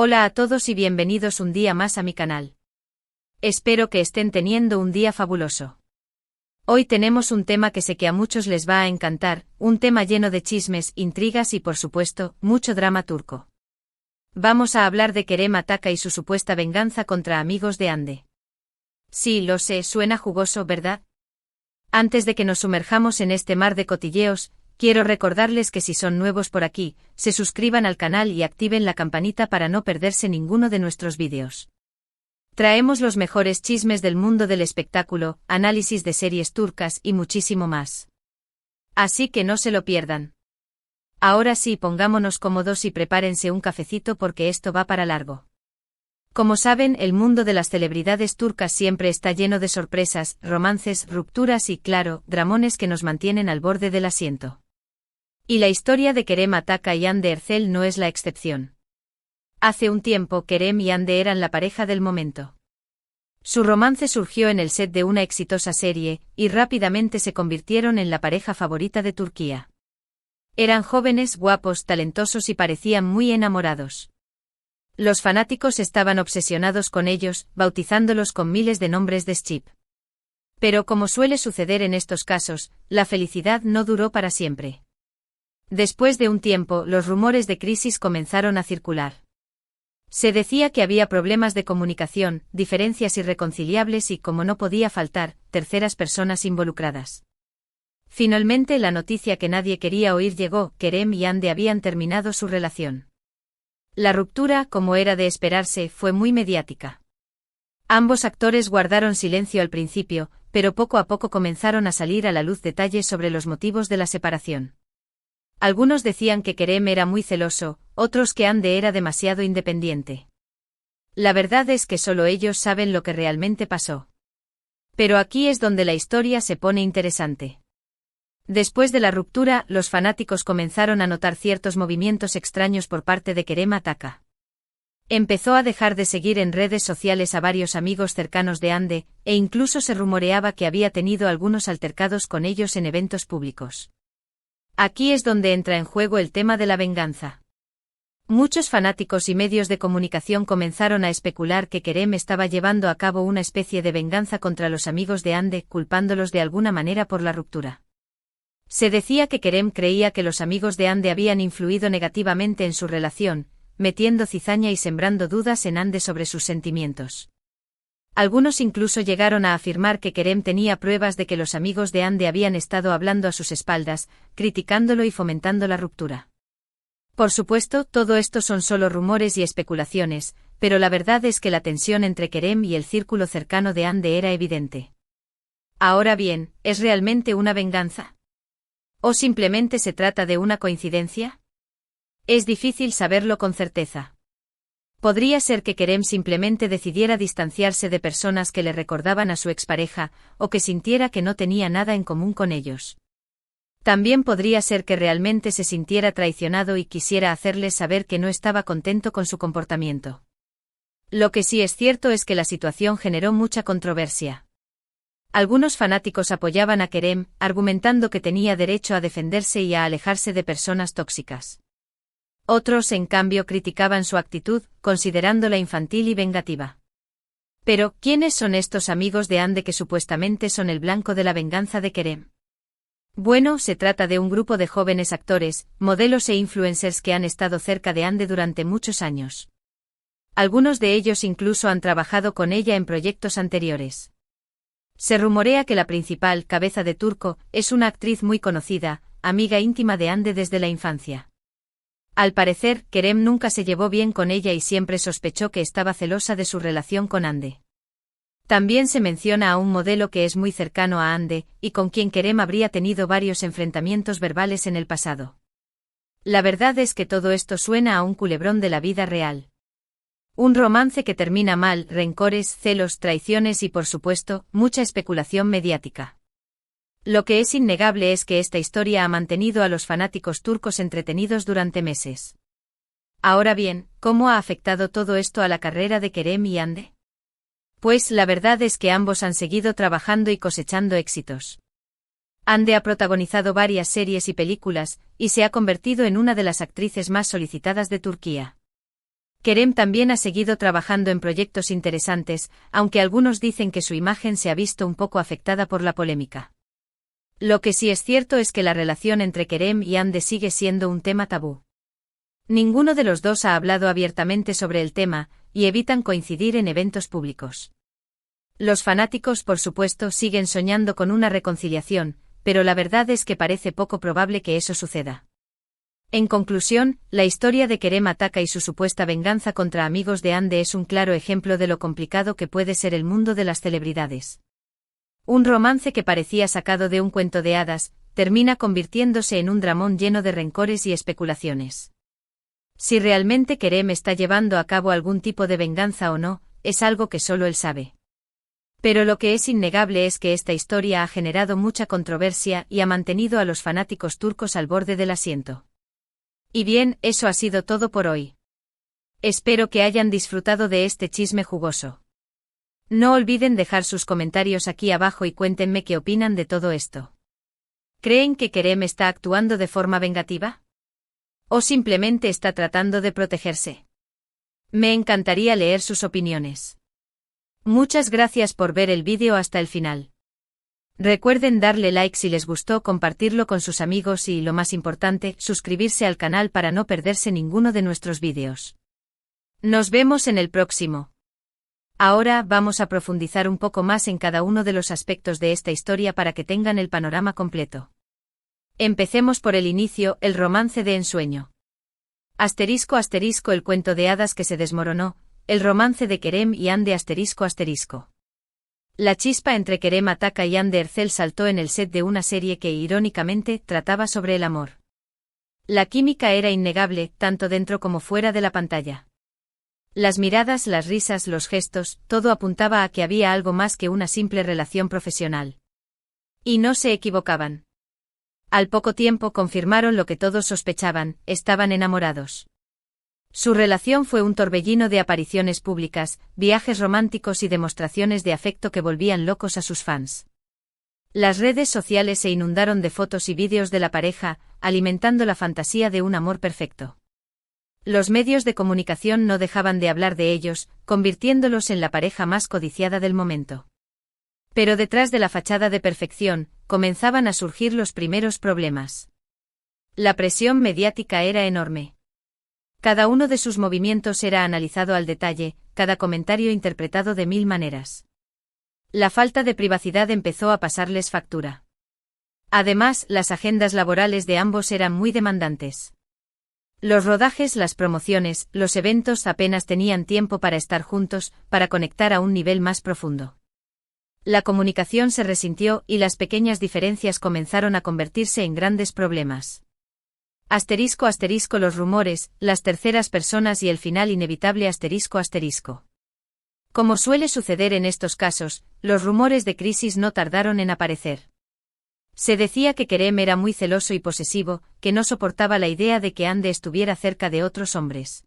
Hola a todos y bienvenidos un día más a mi canal. Espero que estén teniendo un día fabuloso. Hoy tenemos un tema que sé que a muchos les va a encantar, un tema lleno de chismes, intrigas y por supuesto, mucho drama turco. Vamos a hablar de Kerem Ataca y su supuesta venganza contra amigos de Hande. Sí, lo sé, suena jugoso, ¿verdad? Antes de que nos sumerjamos en este mar de cotilleos, quiero recordarles que si son nuevos por aquí, se suscriban al canal y activen la campanita para no perderse ninguno de nuestros vídeos. Traemos los mejores chismes del mundo del espectáculo, análisis de series turcas y muchísimo más. Así que no se lo pierdan. Ahora sí, pongámonos cómodos y prepárense un cafecito porque esto va para largo. Como saben, el mundo de las celebridades turcas siempre está lleno de sorpresas, romances, rupturas y, claro, dramones que nos mantienen al borde del asiento. Y la historia de Kerem Ataca y Hande Erçel no es la excepción. Hace un tiempo, Kerem y Hande eran la pareja del momento. Su romance surgió en el set de una exitosa serie, y rápidamente se convirtieron en la pareja favorita de Turquía. Eran jóvenes, guapos, talentosos y parecían muy enamorados. Los fanáticos estaban obsesionados con ellos, bautizándolos con miles de nombres de Schip. Pero como suele suceder en estos casos, la felicidad no duró para siempre. Después de un tiempo, los rumores de crisis comenzaron a circular. Se decía que había problemas de comunicación, diferencias irreconciliables y, como no podía faltar, terceras personas involucradas. Finalmente la noticia que nadie quería oír llegó: Kerem y Hande habían terminado su relación. La ruptura, como era de esperarse, fue muy mediática. Ambos actores guardaron silencio al principio, pero poco a poco comenzaron a salir a la luz detalles sobre los motivos de la separación. Algunos decían que Kerem era muy celoso, otros que Hande era demasiado independiente. La verdad es que solo ellos saben lo que realmente pasó. Pero aquí es donde la historia se pone interesante. Después de la ruptura, los fanáticos comenzaron a notar ciertos movimientos extraños por parte de Kerem Ataca. Empezó a dejar de seguir en redes sociales a varios amigos cercanos de Hande, e incluso se rumoreaba que había tenido algunos altercados con ellos en eventos públicos. Aquí es donde entra en juego el tema de la venganza. Muchos fanáticos y medios de comunicación comenzaron a especular que Kerem estaba llevando a cabo una especie de venganza contra los amigos de Hande, culpándolos de alguna manera por la ruptura. Se decía que Kerem creía que los amigos de Hande habían influido negativamente en su relación, metiendo cizaña y sembrando dudas en Hande sobre sus sentimientos. Algunos incluso llegaron a afirmar que Kerem tenía pruebas de que los amigos de Hande habían estado hablando a sus espaldas, criticándolo y fomentando la ruptura. Por supuesto, todo esto son solo rumores y especulaciones, pero la verdad es que la tensión entre Kerem y el círculo cercano de Hande era evidente. Ahora bien, ¿es realmente una venganza? ¿O simplemente se trata de una coincidencia? Es difícil saberlo con certeza. Podría ser que Kerem simplemente decidiera distanciarse de personas que le recordaban a su expareja, o que sintiera que no tenía nada en común con ellos. También podría ser que realmente se sintiera traicionado y quisiera hacerles saber que no estaba contento con su comportamiento. Lo que sí es cierto es que la situación generó mucha controversia. Algunos fanáticos apoyaban a Kerem, argumentando que tenía derecho a defenderse y a alejarse de personas tóxicas. Otros, en cambio, criticaban su actitud, considerándola infantil y vengativa. Pero, ¿quiénes son estos amigos de Hande que supuestamente son el blanco de la venganza de Kerem? Bueno, se trata de un grupo de jóvenes actores, modelos e influencers que han estado cerca de Hande durante muchos años. Algunos de ellos incluso han trabajado con ella en proyectos anteriores. Se rumorea que la principal, Cabeza de Turco, es una actriz muy conocida, amiga íntima de Hande desde la infancia. Al parecer, Kerem nunca se llevó bien con ella y siempre sospechó que estaba celosa de su relación con Hande. También se menciona a un modelo que es muy cercano a Hande, y con quien Kerem habría tenido varios enfrentamientos verbales en el pasado. La verdad es que todo esto suena a un culebrón de la vida real. Un romance que termina mal, rencores, celos, traiciones y por supuesto, mucha especulación mediática. Lo que es innegable es que esta historia ha mantenido a los fanáticos turcos entretenidos durante meses. Ahora bien, ¿cómo ha afectado todo esto a la carrera de Kerem y Hande? Pues la verdad es que ambos han seguido trabajando y cosechando éxitos. Hande ha protagonizado varias series y películas, y se ha convertido en una de las actrices más solicitadas de Turquía. Kerem también ha seguido trabajando en proyectos interesantes, aunque algunos dicen que su imagen se ha visto un poco afectada por la polémica. Lo que sí es cierto es que la relación entre Kerem y Hande sigue siendo un tema tabú. Ninguno de los dos ha hablado abiertamente sobre el tema, y evitan coincidir en eventos públicos. Los fanáticos, por supuesto, siguen soñando con una reconciliación, pero la verdad es que parece poco probable que eso suceda. En conclusión, la historia de Kerem Ataka y su supuesta venganza contra amigos de Hande es un claro ejemplo de lo complicado que puede ser el mundo de las celebridades. Un romance que parecía sacado de un cuento de hadas, termina convirtiéndose en un dramón lleno de rencores y especulaciones. Si realmente Kerem está llevando a cabo algún tipo de venganza o no, es algo que solo él sabe. Pero lo que es innegable es que esta historia ha generado mucha controversia y ha mantenido a los fanáticos turcos al borde del asiento. Y bien, eso ha sido todo por hoy. Espero que hayan disfrutado de este chisme jugoso. No olviden dejar sus comentarios aquí abajo y cuéntenme qué opinan de todo esto. ¿Creen que Kerem está actuando de forma vengativa? ¿O simplemente está tratando de protegerse? Me encantaría leer sus opiniones. Muchas gracias por ver el vídeo hasta el final. Recuerden darle like si les gustó, compartirlo con sus amigos y, lo más importante, suscribirse al canal para no perderse ninguno de nuestros vídeos. Nos vemos en el próximo. Ahora vamos a profundizar un poco más en cada uno de los aspectos de esta historia para que tengan el panorama completo. Empecemos por el inicio, el romance de ensueño. Asterisco asterisco el cuento de hadas que se desmoronó, el romance de Kerem y Hande asterisco asterisco. La chispa entre Kerem Ataka y Hande Erçel saltó en el set de una serie que, irónicamente, trataba sobre el amor. La química era innegable, tanto dentro como fuera de la pantalla. Las miradas, las risas, los gestos, todo apuntaba a que había algo más que una simple relación profesional. Y no se equivocaban. Al poco tiempo confirmaron lo que todos sospechaban, estaban enamorados. Su relación fue un torbellino de apariciones públicas, viajes románticos y demostraciones de afecto que volvían locos a sus fans. Las redes sociales se inundaron de fotos y vídeos de la pareja, alimentando la fantasía de un amor perfecto. Los medios de comunicación no dejaban de hablar de ellos, convirtiéndolos en la pareja más codiciada del momento. Pero detrás de la fachada de perfección, comenzaban a surgir los primeros problemas. La presión mediática era enorme. Cada uno de sus movimientos era analizado al detalle, cada comentario interpretado de 1000 maneras. La falta de privacidad empezó a pasarles factura. Además, las agendas laborales de ambos eran muy demandantes. Los rodajes, las promociones, los eventos apenas tenían tiempo para estar juntos, para conectar a un nivel más profundo. La comunicación se resintió y las pequeñas diferencias comenzaron a convertirse en grandes problemas. Asterisco asterisco los rumores, las terceras personas y el final inevitable asterisco asterisco. Como suele suceder en estos casos, los rumores de crisis no tardaron en aparecer. Se decía que Kerem era muy celoso y posesivo, que no soportaba la idea de que Hande estuviera cerca de otros hombres.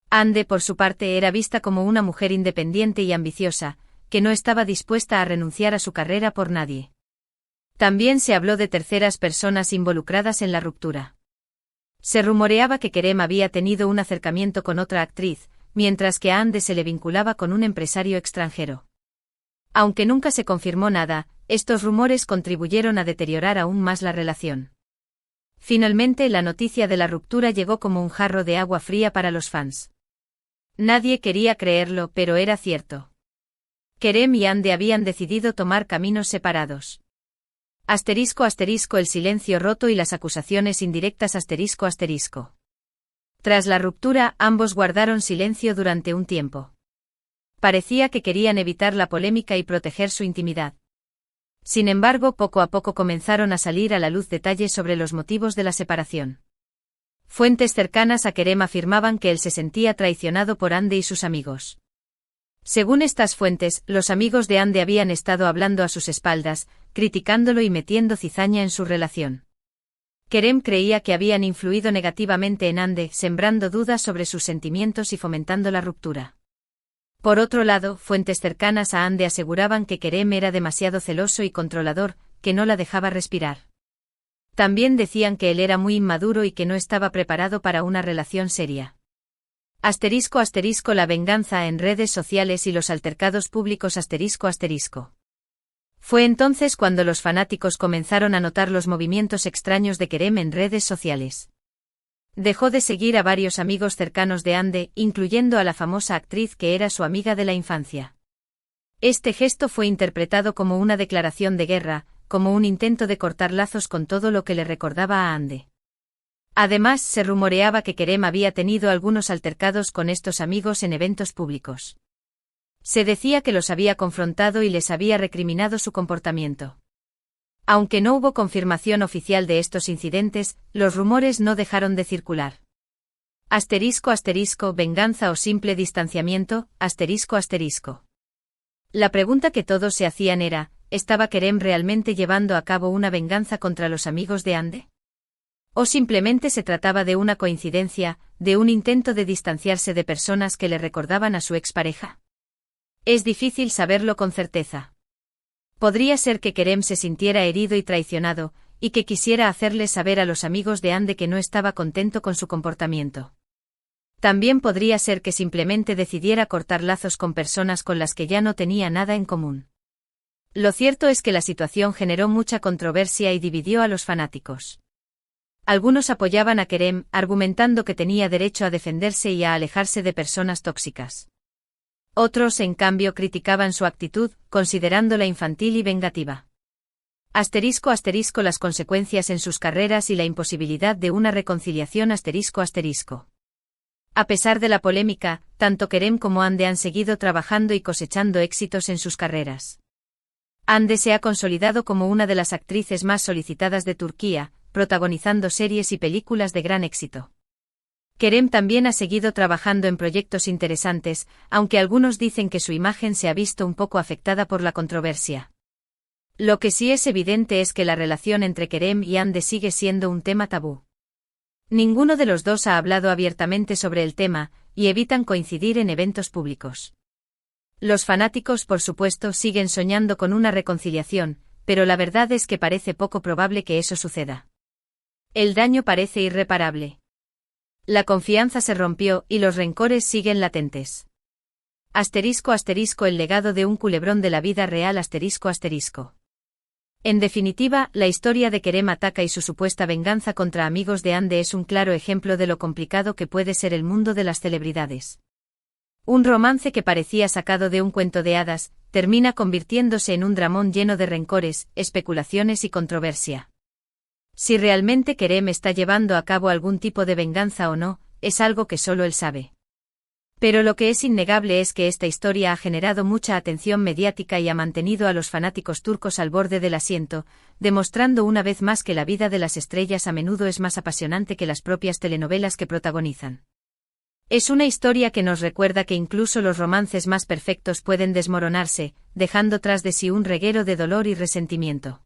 Hande, por su parte, era vista como una mujer independiente y ambiciosa, que no estaba dispuesta a renunciar a su carrera por nadie. También se habló de terceras personas involucradas en la ruptura. Se rumoreaba que Kerem había tenido un acercamiento con otra actriz, mientras que a Hande se le vinculaba con un empresario extranjero. Aunque nunca se confirmó nada, estos rumores contribuyeron a deteriorar aún más la relación. Finalmente, la noticia de la ruptura llegó como un jarro de agua fría para los fans. Nadie quería creerlo, pero era cierto. Kerem y Hande habían decidido tomar caminos separados. Asterisco asterisco el silencio roto y las acusaciones indirectas asterisco asterisco. Tras la ruptura, ambos guardaron silencio durante un tiempo. Parecía que querían evitar la polémica y proteger su intimidad. Sin embargo, poco a poco comenzaron a salir a la luz detalles sobre los motivos de la separación. Fuentes cercanas a Kerem afirmaban que él se sentía traicionado por Hande y sus amigos. Según estas fuentes, los amigos de Hande habían estado hablando a sus espaldas, criticándolo y metiendo cizaña en su relación. Kerem creía que habían influido negativamente en Hande, sembrando dudas sobre sus sentimientos y fomentando la ruptura. Por otro lado, fuentes cercanas a Hande aseguraban que Kerem era demasiado celoso y controlador, que no la dejaba respirar. También decían que él era muy inmaduro y que no estaba preparado para una relación seria. Asterisco asterisco la venganza en redes sociales y los altercados públicos asterisco asterisco. Fue entonces cuando los fanáticos comenzaron a notar los movimientos extraños de Kerem en redes sociales. Dejó de seguir a varios amigos cercanos de Hande, incluyendo a la famosa actriz que era su amiga de la infancia. Este gesto fue interpretado como una declaración de guerra, como un intento de cortar lazos con todo lo que le recordaba a Hande. Además, se rumoreaba que Kerem había tenido algunos altercados con estos amigos en eventos públicos. Se decía que los había confrontado y les había recriminado su comportamiento. Aunque no hubo confirmación oficial de estos incidentes, los rumores no dejaron de circular. Asterisco asterisco venganza o simple distanciamiento, asterisco asterisco. La pregunta que todos se hacían era, ¿estaba Kerem realmente llevando a cabo una venganza contra los amigos de Hande? ¿O simplemente se trataba de una coincidencia, de un intento de distanciarse de personas que le recordaban a su expareja? Es difícil saberlo con certeza. Podría ser que Kerem se sintiera herido y traicionado, y que quisiera hacerles saber a los amigos de Hande que no estaba contento con su comportamiento. También podría ser que simplemente decidiera cortar lazos con personas con las que ya no tenía nada en común. Lo cierto es que la situación generó mucha controversia y dividió a los fanáticos. Algunos apoyaban a Kerem, argumentando que tenía derecho a defenderse y a alejarse de personas tóxicas. Otros, en cambio, criticaban su actitud, considerándola infantil y vengativa. Asterisco asterisco las consecuencias en sus carreras y la imposibilidad de una reconciliación asterisco asterisco. A pesar de la polémica, tanto Kerem como Hande han seguido trabajando y cosechando éxitos en sus carreras. Hande se ha consolidado como una de las actrices más solicitadas de Turquía, protagonizando series y películas de gran éxito. Kerem también ha seguido trabajando en proyectos interesantes, aunque algunos dicen que su imagen se ha visto un poco afectada por la controversia. Lo que sí es evidente es que la relación entre Kerem y Hande sigue siendo un tema tabú. Ninguno de los dos ha hablado abiertamente sobre el tema, y evitan coincidir en eventos públicos. Los fanáticos, por supuesto, siguen soñando con una reconciliación, pero la verdad es que parece poco probable que eso suceda. El daño parece irreparable. La confianza se rompió y los rencores siguen latentes. Asterisco asterisco el legado de un culebrón de la vida real asterisco asterisco. En definitiva, la historia de Kerem Ataca y su supuesta venganza contra amigos de Hande es un claro ejemplo de lo complicado que puede ser el mundo de las celebridades. Un romance que parecía sacado de un cuento de hadas, termina convirtiéndose en un dramón lleno de rencores, especulaciones y controversia. Si realmente Kerem está llevando a cabo algún tipo de venganza o no, es algo que solo él sabe. Pero lo que es innegable es que esta historia ha generado mucha atención mediática y ha mantenido a los fanáticos turcos al borde del asiento, demostrando una vez más que la vida de las estrellas a menudo es más apasionante que las propias telenovelas que protagonizan. Es una historia que nos recuerda que incluso los romances más perfectos pueden desmoronarse, dejando tras de sí un reguero de dolor y resentimiento.